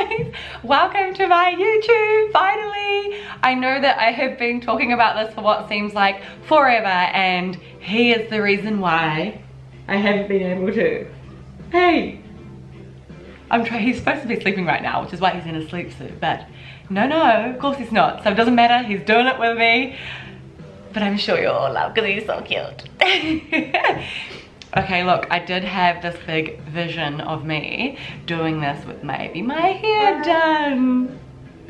guys, welcome to my YouTube, finally. I know that I have been talking about this for what seems like forever, and he is the reason why I haven't been able to. Hey, he's supposed to be sleeping right now, which is why he's in a sleep suit, but no, of course he's not, so it doesn't matter, he's doing it with me. But I'm sure you'll all love because he's so cute. Okay, look, I did have this big vision of me doing this with maybe my hair done.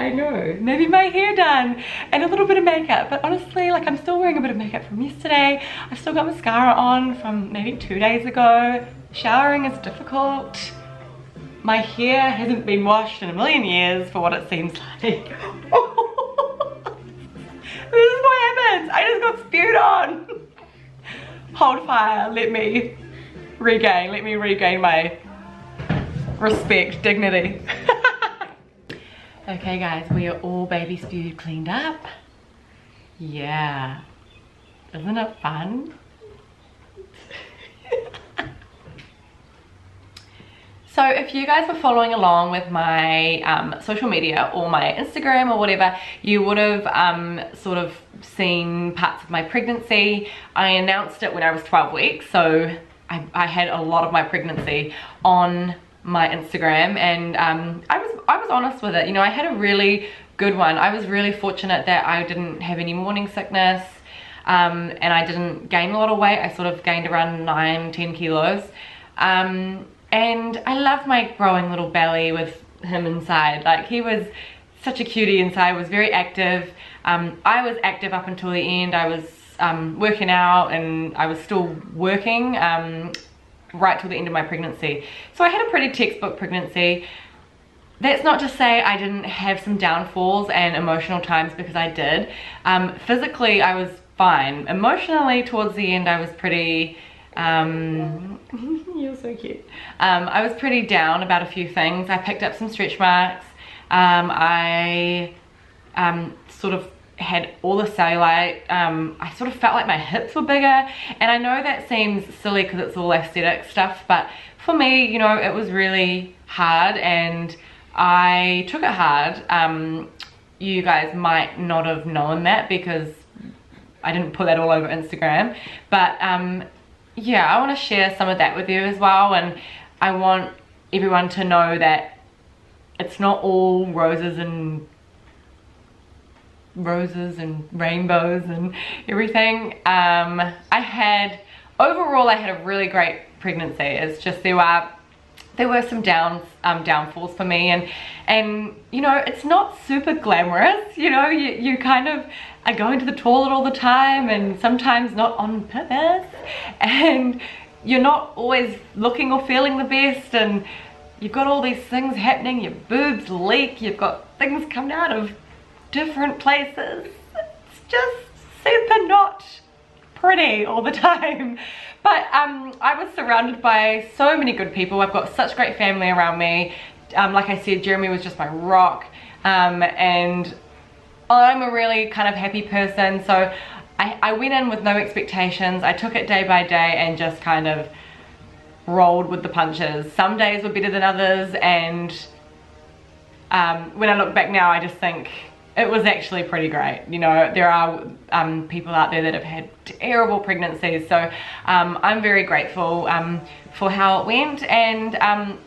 I know, maybe my hair done and a little bit of makeup, but honestly, like, I'm still wearing a bit of makeup from yesterday. I've still got mascara on from maybe 2 days ago. Showering is difficult. My hair hasn't been washed in a million years for what it seems like. This is what happens. I just got spewed on. Hold fire, let me regain my respect, dignity. Okay guys, we are all baby spewed cleaned up. Yeah, isn't it fun? So if you guys were following along with my social media or my Instagram or whatever, you would have sort of seen parts of my pregnancy. I announced it when I was 12 weeks, so I had a lot of my pregnancy on my Instagram, and I was honest with it. You know, I had a really good one. I was really fortunate that I didn't have any morning sickness, and I didn't gain a lot of weight. I sort of gained around 9-10 kilos. And I love my growing little belly with him inside. Like, he was such a cutie inside, was very active. I was active up until the end. I was working out, and I was still working right till the end of my pregnancy. So I had a pretty textbook pregnancy. That's not to say I didn't have some downfalls and emotional times, because I did. Physically, I was fine. Emotionally, towards the end, I was pretty... you're so cute. I was pretty down about a few things. I picked up some stretch marks. I sort of had all the cellulite. I sort of felt like my hips were bigger, and I know that seems silly because it's all aesthetic stuff, but for me, you know, it was really hard, and I took it hard. You guys might not have known that because I didn't put that all over Instagram, but yeah, I want to share some of that with you as well, and I want everyone to know that it's not all roses and rainbows and everything. Overall I had a really great pregnancy. It's just there were some downfalls for me, and you know, it's not super glamorous. You know, you kind of are going to the toilet all the time, and sometimes not on purpose, and you're not always looking or feeling the best, and you've got all these things happening. Your boobs leak, you've got things coming out of different places. It's just super not pretty all the time. But I was surrounded by so many good people. I've got such great family around me. Like I said, Jeremy was just my rock, and I'm a really kind of happy person, so I went in with no expectations. I took it day by day and just kind of rolled with the punches. Some days were better than others, and when I look back now, I just think it was actually pretty great. You know, there are people out there that have had terrible pregnancies, so I'm very grateful for how it went, and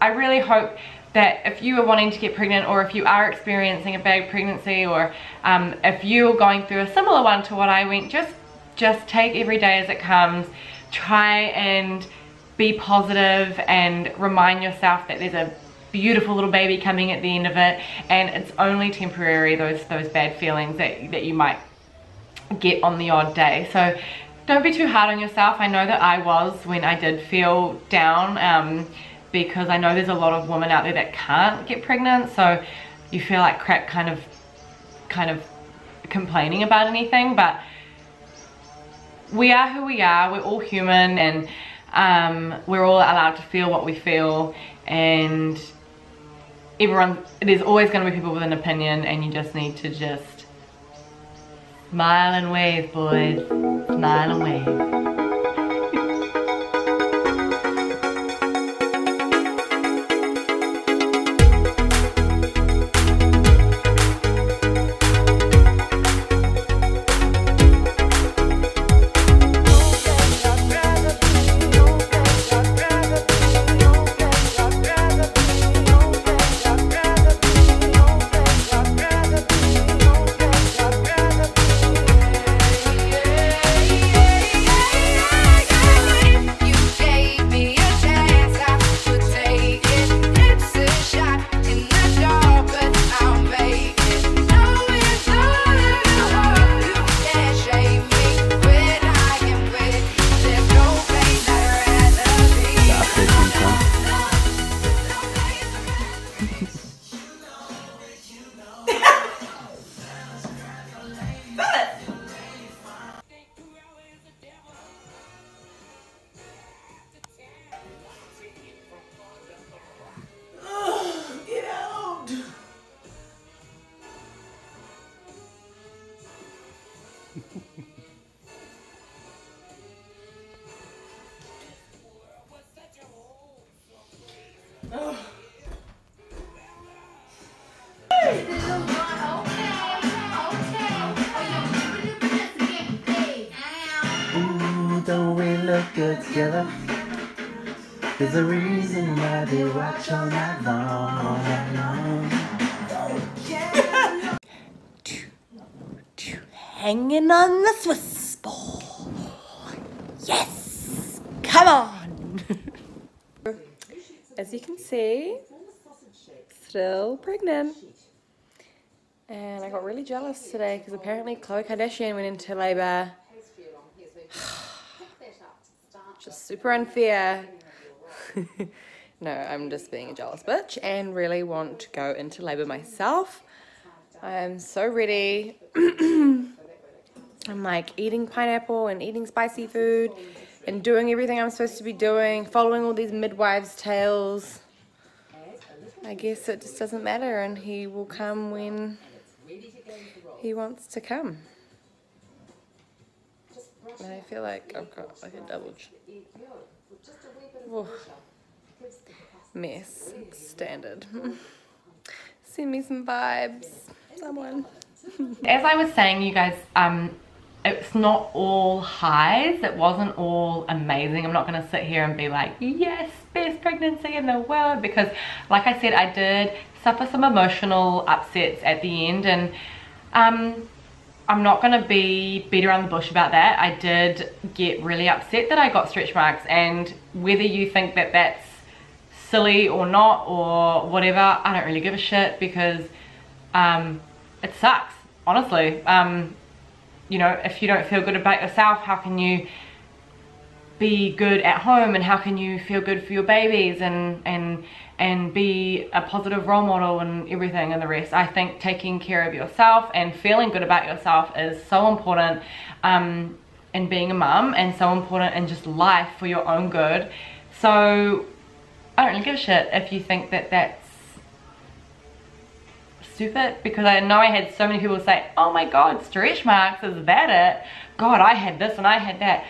I really hope that if you are wanting to get pregnant, or if you are experiencing a bad pregnancy, or if you're going through a similar one to what I went, just take every day as it comes. Try and be positive and remind yourself that there's a beautiful little baby coming at the end of it, and it's only temporary, those bad feelings that you might get on the odd day. So don't be too hard on yourself. I know that I was when I did feel down, because I know there's a lot of women out there that can't get pregnant, so you feel like crap kind of complaining about anything. But we are who we are. We're all human, and we're all allowed to feel what we feel, and there's always going to be people with an opinion, and you just need to just smile and wave, boys. Smile and wave. Get out! Ooh, don't we look good together? There's a reason why they watch all night long, all night long. Hanging on the Swiss ball. Yes! Come on! As you can see, still pregnant. And I got really jealous today because apparently Khloe Kardashian went into labor. Just super unfair. No, I'm just being a jealous bitch and really want to go into labor myself. I am so ready. I'm like eating pineapple and eating spicy food and doing everything I'm supposed to be doing, following all these midwives' tales. I guess it just doesn't matter, and he will come when he wants to come. And I feel like I've got like a double mess. Standard. Send me some vibes, someone. As I was saying, you guys, it's not all highs. It wasn't all amazing. I'm not going to sit here and be like, yes, best pregnancy in the world, because like I said, I did suffer some emotional upsets at the end, and I'm not going to beat around the bush about that. I did get really upset that I got stretch marks, and whether you think that that's silly or not or whatever, I don't really give a shit, because it sucks, honestly. You know, if you don't feel good about yourself, how can you be good at home, and how can you feel good for your babies and be a positive role model and everything and the rest? I think taking care of yourself and feeling good about yourself is so important in being a mum, and so important in just life for your own good. So I don't really give a shit if you think that that's stupid, because I know I had so many people say, oh my god, stretch marks, is that it? God, I had this and I had that.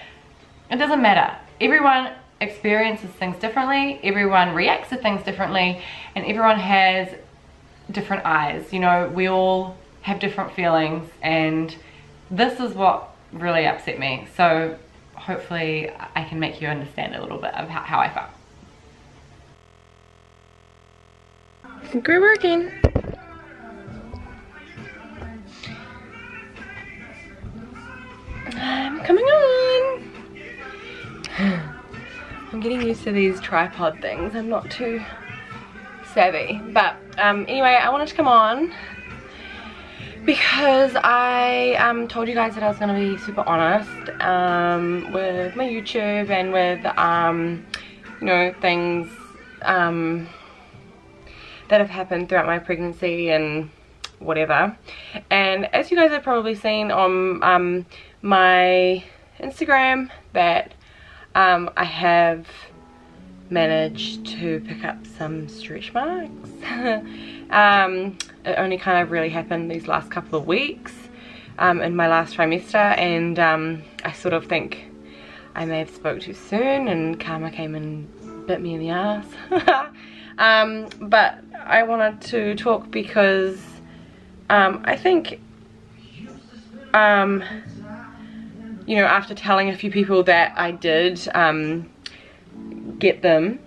It doesn't matter. Everyone experiences things differently, everyone reacts to things differently, and everyone has different eyes. You know, we all have different feelings, and this is what really upset me. So hopefully I can make you understand a little bit of how I felt. Great working. I'm coming on. I'm getting used to these tripod things. I'm not too savvy, but anyway, I wanted to come on because I told you guys that I was going to be super honest with my YouTube and with you know, things that have happened throughout my pregnancy and whatever. And as you guys have probably seen on my Instagram, that I have managed to pick up some stretch marks. It only kind of really happened these last couple of weeks in my last trimester, and I sort of think I may have spoke too soon and karma came and bit me in the ass. But I wanted to talk because I think you know, after telling a few people that I did get them,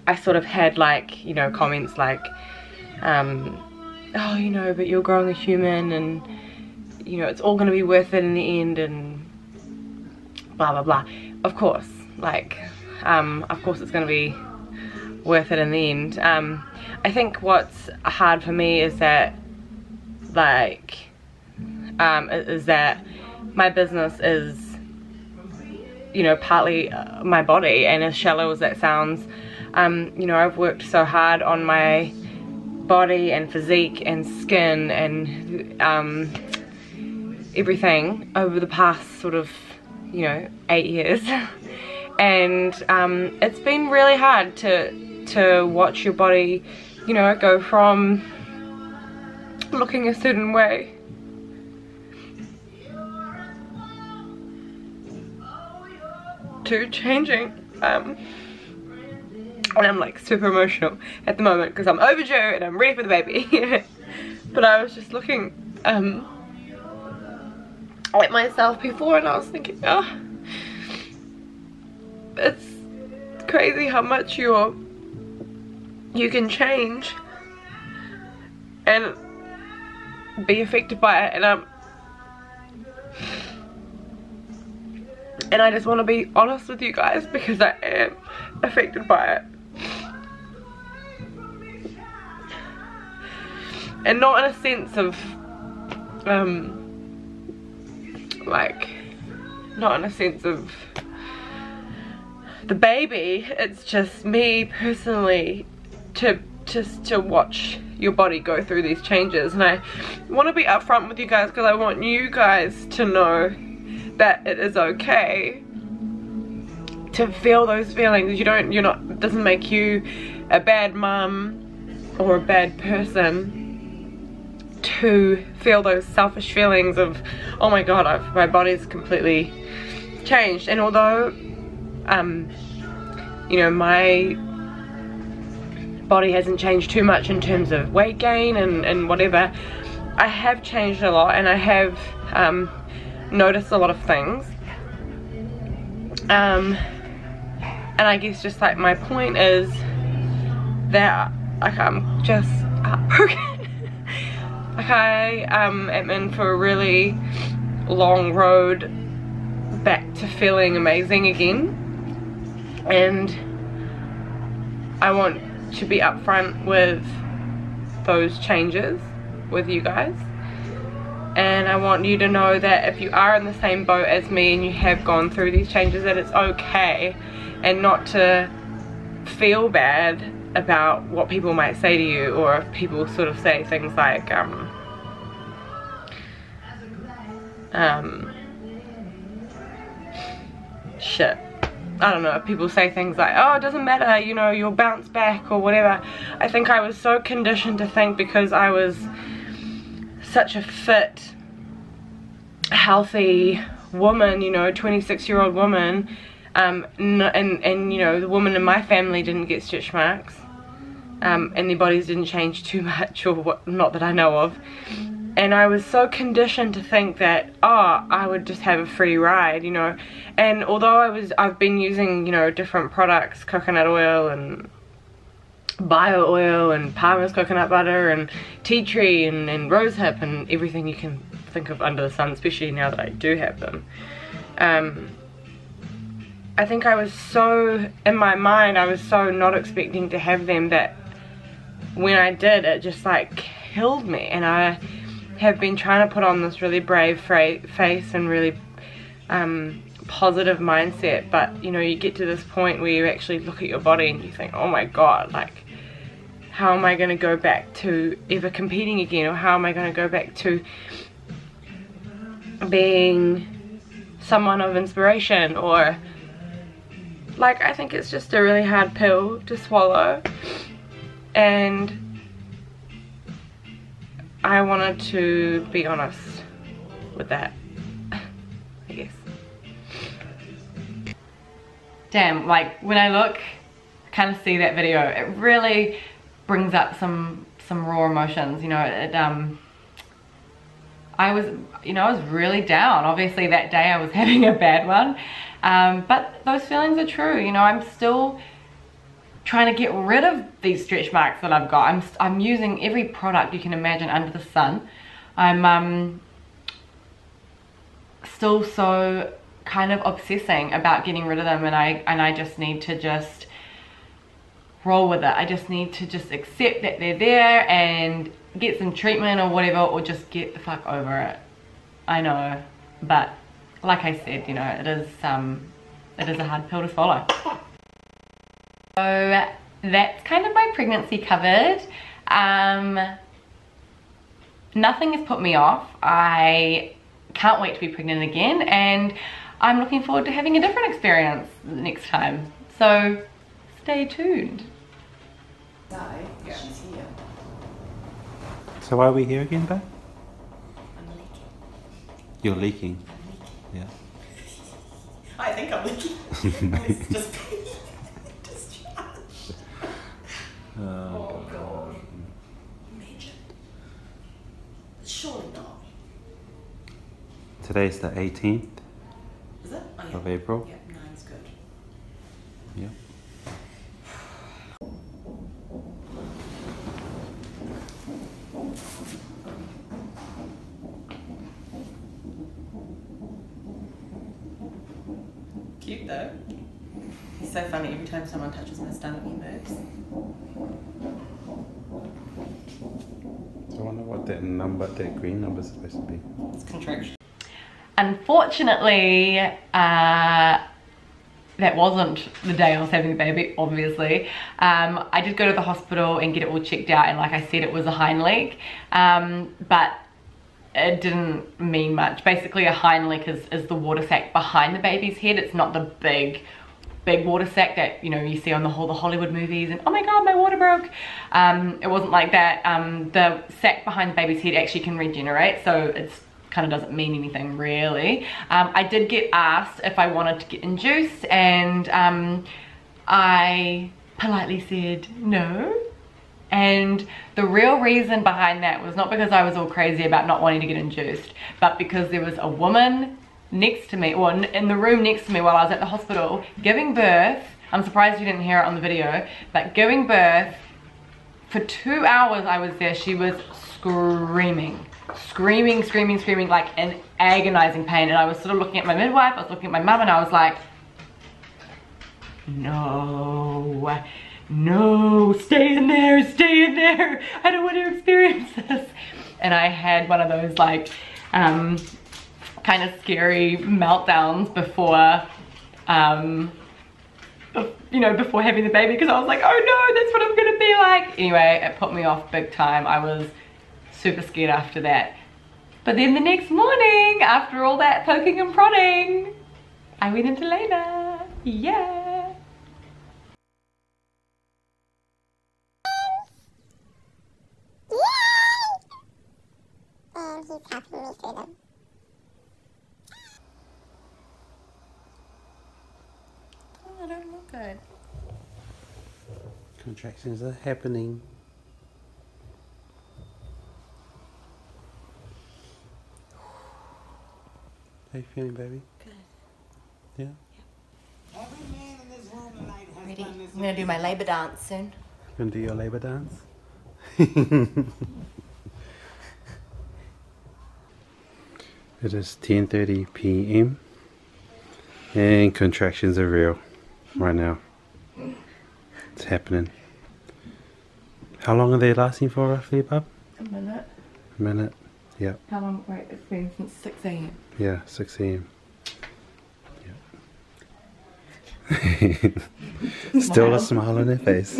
I sort of had, like, you know, comments like oh, you know, but you're growing a human, and you know, it's all going to be worth it in the end, and blah blah blah. Of course, like of course it's going to be worth it in the end. I think what's hard for me is that, like, is that my business is, you know, partly my body, and as shallow as that sounds, You know, I've worked so hard on my body and physique and skin and everything over the past sort of, you know, 8 years. And it's been really hard to watch your body, you know, go from looking a certain way to changing. And I'm like super emotional at the moment because I'm overdue and I'm ready for the baby. But I was just looking at myself before and I was thinking, oh, it's crazy how much you can change and be affected by it. And I just want to be honest with you guys because I am affected by it. And not in a sense of like, not in a sense of the baby, it's just me personally to watch your body go through these changes. And I want to be upfront with you guys because I want you guys to know that it is okay to feel those feelings. It doesn't make you a bad mum or a bad person to feel those selfish feelings of, oh my god, my body's completely changed. And although you know, my body hasn't changed too much in terms of weight gain and whatever, I have changed a lot, and I have noticed a lot of things. And I guess just like my point is that like I'm just heartbroken. Like I am in for a really long road back to feeling amazing again, and I want to be upfront with those changes with you guys. And I want you to know that if you are in the same boat as me and you have gone through these changes, that it's okay, and not to feel bad about what people might say to you, or if people sort of say things like shit, I don't know, if people say things like, oh, it doesn't matter, you know, you'll bounce back or whatever. I think I was so conditioned to think, because I was such a fit, healthy woman, you know, 26-year-old woman, and you know, the woman in my family didn't get stretch marks, and their bodies didn't change too much, or what, not that I know of. And I was so conditioned to think that, oh, I would just have a free ride, you know. And although I've been using, you know, different products, coconut oil and bio oil and Palmer's coconut butter and tea tree and rosehip and everything you can think of under the sun, especially now that I do have them. I think I was so, in my mind, I was so not expecting to have them that when I did, it just like killed me. And I have been trying to put on this really brave face and really positive mindset, but you know, you get to this point where you actually look at your body and you think, oh my god, like, how am I going to go back to ever competing again, or how am I going to go back to being someone of inspiration? Or like, I think it's just a really hard pill to swallow, and I wanted to be honest with that, I guess. Damn, like when I look, kind of see that video, it really brings up some raw emotions, you know. I was really down. Obviously that day I was having a bad one, but those feelings are true, you know. I'm still trying to get rid of these stretch marks that I've got. I'm using every product you can imagine under the sun. I'm still so kind of obsessing about getting rid of them, and I just need to just roll with it. I just need to just accept that they're there and get some treatment or whatever, or just get the fuck over it. I know, but like I said, you know, it is a hard pill to swallow. So that's kind of my pregnancy covered. Nothing has put me off. I can't wait to be pregnant again, and I'm looking forward to having a different experience next time. So stay tuned. She's here. So why are we here again, babe? I'm leaking. You're leaking. Yeah. I think I'm leaking. It's just discharge. Oh god. Imagine. Surely not. Today's the 18th Is it? Oh, yeah. of April. Yeah, 9's good. Yeah. Cute though. He's so funny, every time someone touches my stomach he moves. So I wonder what that green number is supposed to be. It's contraction. Unfortunately, that wasn't the day I was having the baby, obviously. I did go to the hospital and get it all checked out, and like I said, it was a hind leg, but it didn't mean much. Basically, a hind leg is the water sac behind the baby's head. It's not the big water sac that, you know, you see on the Hollywood movies and oh my god, my water broke. It wasn't like that. The sac behind the baby's head actually can regenerate, so it's kind of doesn't mean anything really. I did get asked if I wanted to get induced, and I politely said no. And the real reason behind that was not because I was all crazy about not wanting to get induced, but because there was a woman next to me, or in the room next to me while I was at the hospital giving birth. I'm surprised you didn't hear it on the video, but giving birth for 2 hours I was there. She was screaming like in agonizing pain, and I was sort of looking at my midwife, I was looking at my mum, and I was like, no, stay in there, I don't want to experience this. And I had one of those like kind of scary meltdowns before you know, before having the baby, because I was like, oh no, that's what I'm gonna be like. Anyway, it put me off big time. I was super scared after that. But then the next morning, after all that poking and prodding, I went into labor. Yeah. And he's helping me through them. Oh, I don't look good. Contractions are happening. How you feeling, baby? Good. Yeah? Ready? I'm gonna do my labor dance soon. You gonna do your labor dance? It is 10:30 p.m. and contractions are real right now. It's happening. How long are they lasting for roughly, bub? A minute. A minute. Yep. How long? Wait, it's been since 6 a.m. Yeah, 6 a.m. Yep. Still a smile on her face.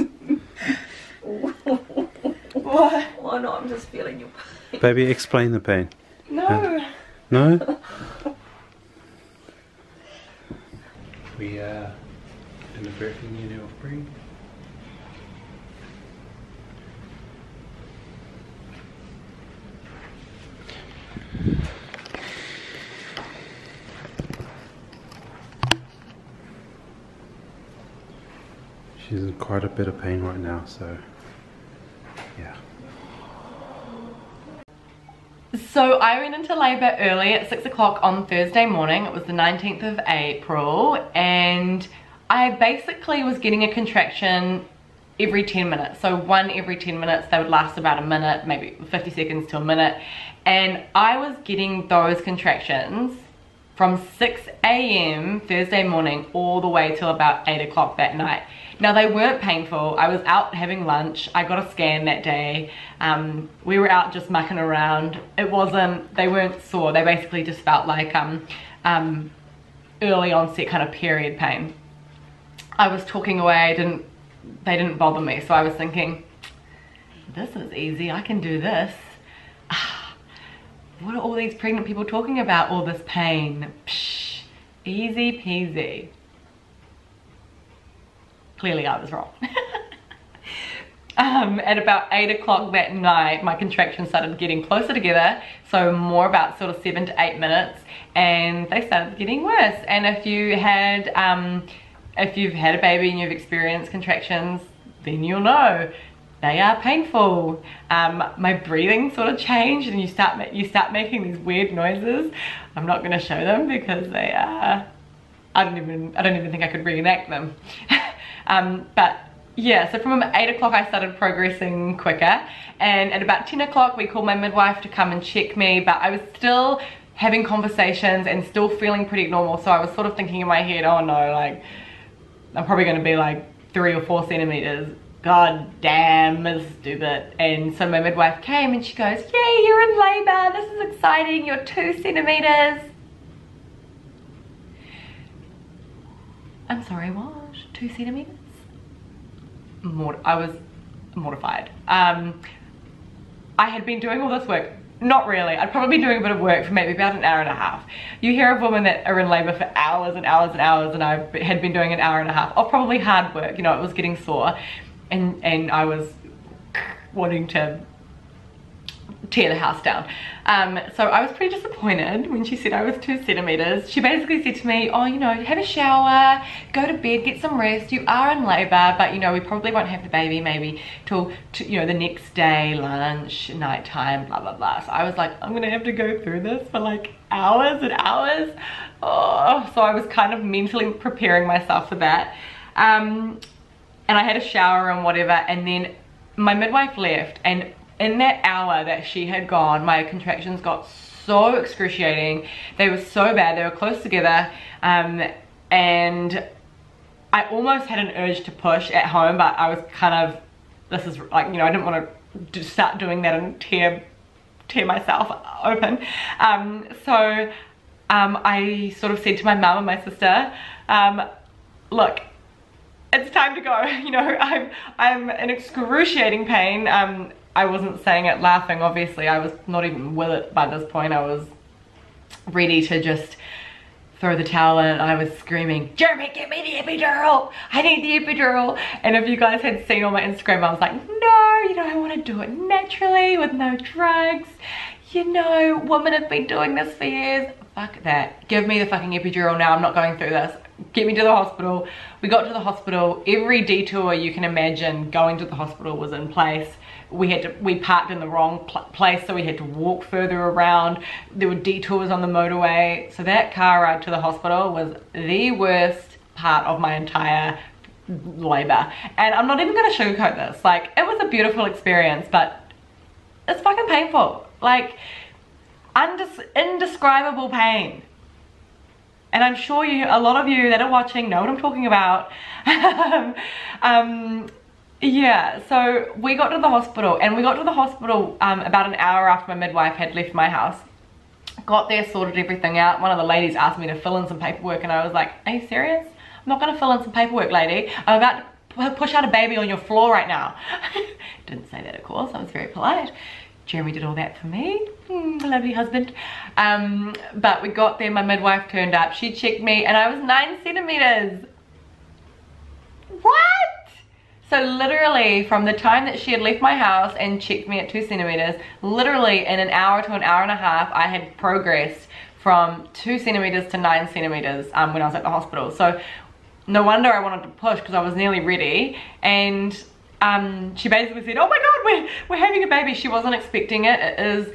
What? Oh no, I'm just feeling your pain. Baby, explain the pain. No. No? We are in the birthing unit of Bree. She's in quite a bit of pain right now, so yeah. So I went into labour early at 6 o'clock on Thursday morning. It was the 19th of April, and I basically was getting a contraction every 10 minutes. So one every 10 minutes. They would last about a minute, maybe 50 seconds to a minute. And I was getting those contractions from 6 a.m. Thursday morning all the way till about 8 o'clock that night. Now they weren't painful. I was out having lunch. I got a scan that day. We were out just mucking around. They weren't sore. They basically just felt like early onset kind of period pain. I was talking away. I didn't they didn't bother me. So I was thinking, this is easy, I can do this. What are all these pregnant people talking about? All this pain. Psh, easy peasy. Clearly I was wrong. At about 8 o'clock that night, my contractions started getting closer together, so more about sort of 7 to 8 minutes, and they started getting worse. And if you've had a baby and you've experienced contractions, then you'll know they are painful. My breathing sort of changed, and you start making these weird noises. I'm not going to show them because they are. I don't even think I could reenact them. But yeah, so from 8 o'clock I started progressing quicker, and at about 10 o'clock we called my midwife to come and check me, but I was still having conversations and still feeling pretty normal. So I was sort of thinking in my head, oh no, like I'm probably going to be like 3 or 4 centimeters. God damn, this is stupid. And so my midwife came and she goes, yay, you're in labor, this is exciting, you're 2 centimeters. I'm sorry, what? 2 centimeters? I was mortified. I had been doing all this work. Not really. I'd probably been doing a bit of work for maybe about an hour and a half. You hear of women that are in labor for hours and hours and hours, and I had been doing an hour and a half of probably hard work. You know, it was getting sore, and I was wanting to tear the house down. So I was pretty disappointed when she said I was 2 centimeters. She basically said to me, oh, you know, have a shower, go to bed, get some rest. You are in labor, but you know, we probably won't have the baby maybe till, you know, the next day, lunch, nighttime, blah, blah, blah. So I was like, I'm gonna have to go through this for like hours and hours. Oh, so I was kind of mentally preparing myself for that. And I had a shower and whatever, and then my midwife left, and in that hour that she had gone, my contractions got so excruciating. They were so bad, they were close together, and I almost had an urge to push at home, but I was kind of, this is like, you know, I didn't want to start doing that and tear myself open. So I sort of said to my mum and my sister, look, it's time to go. You know, I'm in excruciating pain. I wasn't saying it laughing, obviously. I was not even with it by this point. I was ready to just throw the towel in. I was screaming, Jeremy, get me the epidural. I need the epidural. And if you guys had seen on my Instagram, I was like, no, you know, I want to do it naturally with no drugs. You know, women have been doing this for years. Fuck that. Give me the fucking epidural now. I'm not going through this. Get me to the hospital. We got to the hospital. Every detour you can imagine going to the hospital was in place. We parked in the wrong place, so we had to walk further around. There were detours on the motorway. So that car ride to the hospital was the worst part of my entire labor. And I'm not even gonna sugarcoat this. Like, it was a beautiful experience, but it's fucking painful. Like, indescribable pain. And I'm sure a lot of you that are watching know what I'm talking about. Yeah, so we got to the hospital, and we got to the hospital about an hour after my midwife had left my house. Got there, sorted everything out. One of the ladies asked me to fill in some paperwork, and I was like, are you serious? I'm not gonna fill in some paperwork, lady. I'm about to push out a baby on your floor right now. Didn't say that, of course. I was very polite. Jeremy did all that for me. Lovely husband. But we got there, my midwife turned up. She checked me, and I was 9 centimeters. What? So literally from the time that she had left my house and checked me at 2 centimeters, literally in an hour to an hour and a half, I had progressed from 2 centimeters to 9 centimeters when I was at the hospital. So no wonder I wanted to push, because I was nearly ready. And she basically said, oh my God, we're having a baby. She wasn't expecting it. It is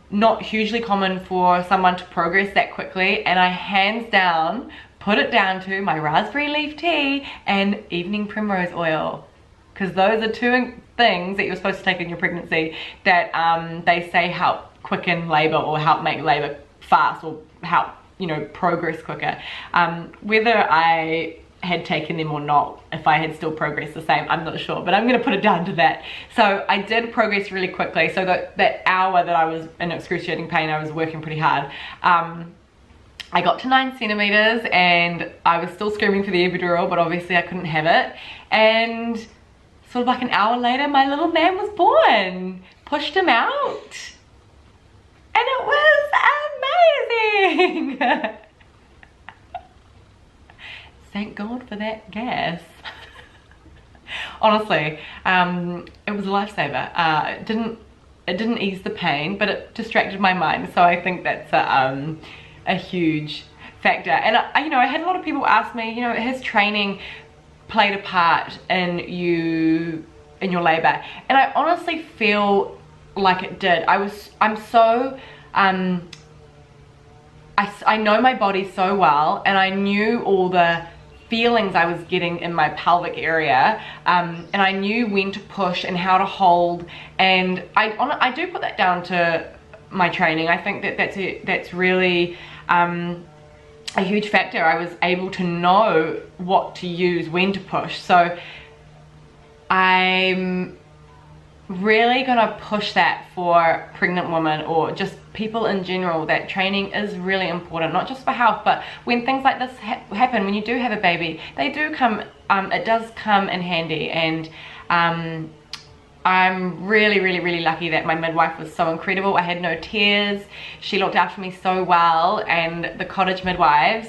not hugely common for someone to progress that quickly. And I hands down put it down to my raspberry leaf tea and evening primrose oil, because those are 2 things that you're supposed to take in your pregnancy that they say help quicken labor or help make labor fast or help, you know, progress quicker. Whether I had taken them or not, if I had still progressed the same, I'm not sure, but I'm going to put it down to that. So I did progress really quickly. So that hour that I was in excruciating pain, I was working pretty hard. I got to 9 centimeters and I was still screaming for the epidural, but obviously I couldn't have it. And sort of like an hour later, my little man was born. Pushed him out. And it was amazing. Thank God for that gas. Honestly, it was a lifesaver. It didn't ease the pain, but it distracted my mind. So I think that's a huge factor. And I had a lot of people ask me, has training played a part in your labor? And I honestly feel like it did. I'm so I know my body so well, and I knew all the feelings I was getting in my pelvic area, and I knew when to push and how to hold, and I do put that down to my training. I think that's really a huge factor. I was able to know what to use, when to push. So I'm really gonna push that for pregnant women, or just people in general, that training is really important, not just for health, but when things like this happen, when you do have a baby, they do come, it does come in handy. And I'm really, really, really lucky that my midwife was so incredible. I had no tears. She looked after me so well. And the cottage midwives,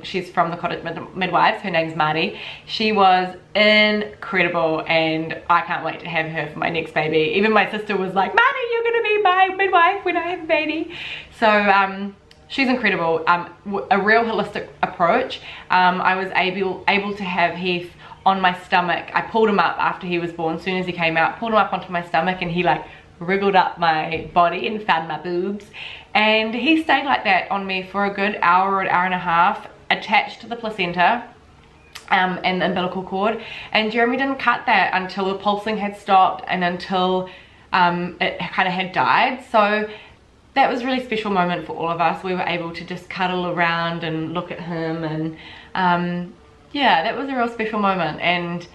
she's from the cottage midwives, her name's Marty. She was incredible, and I can't wait to have her for my next baby. Even my sister was like, Marty, you're gonna be my midwife when I have a baby. So she's incredible. A real holistic approach. I was able to have Heath on my stomach. I pulled him up after he was born. As soon as he came out, pulled him up onto my stomach, and he like wriggled up my body and found my boobs. And he stayed like that on me for a good hour or an hour and a half, attached to the placenta and the umbilical cord. And Jeremy didn't cut that until the pulsing had stopped and until it kind of had died. So that was a really special moment for all of us. We were able to just cuddle around and look at him, and yeah, that was a real special moment. And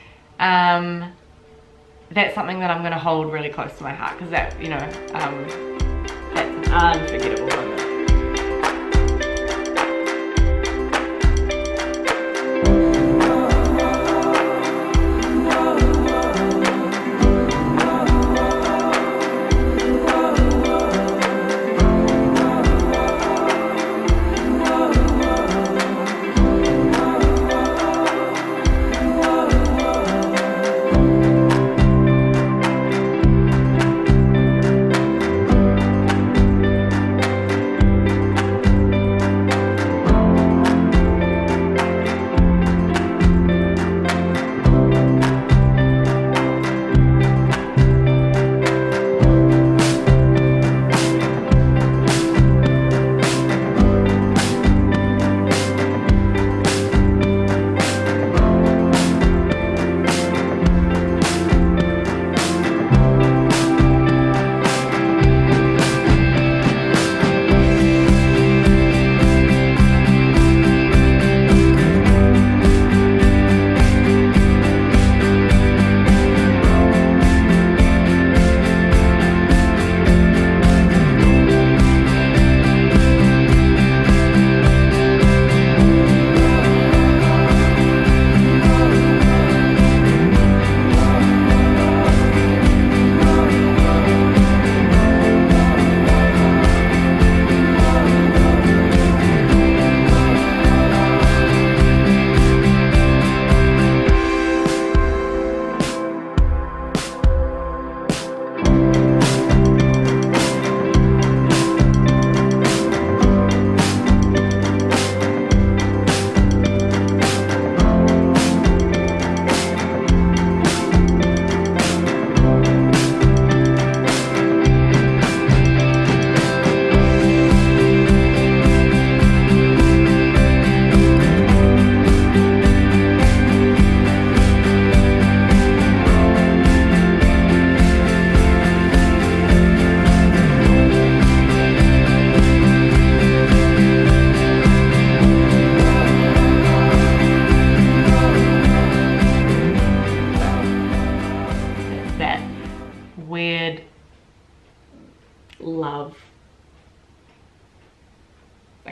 that's something that I'm going to hold really close to my heart, because that, that's an unforgettable moment.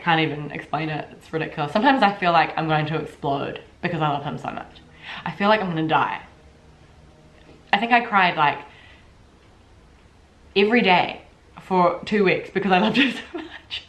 can't even explain it. It's ridiculous. Sometimes I feel like I'm going to explode because I love him so much. I feel like I'm gonna die. I think I cried like every day for 2 weeks because I loved him so much.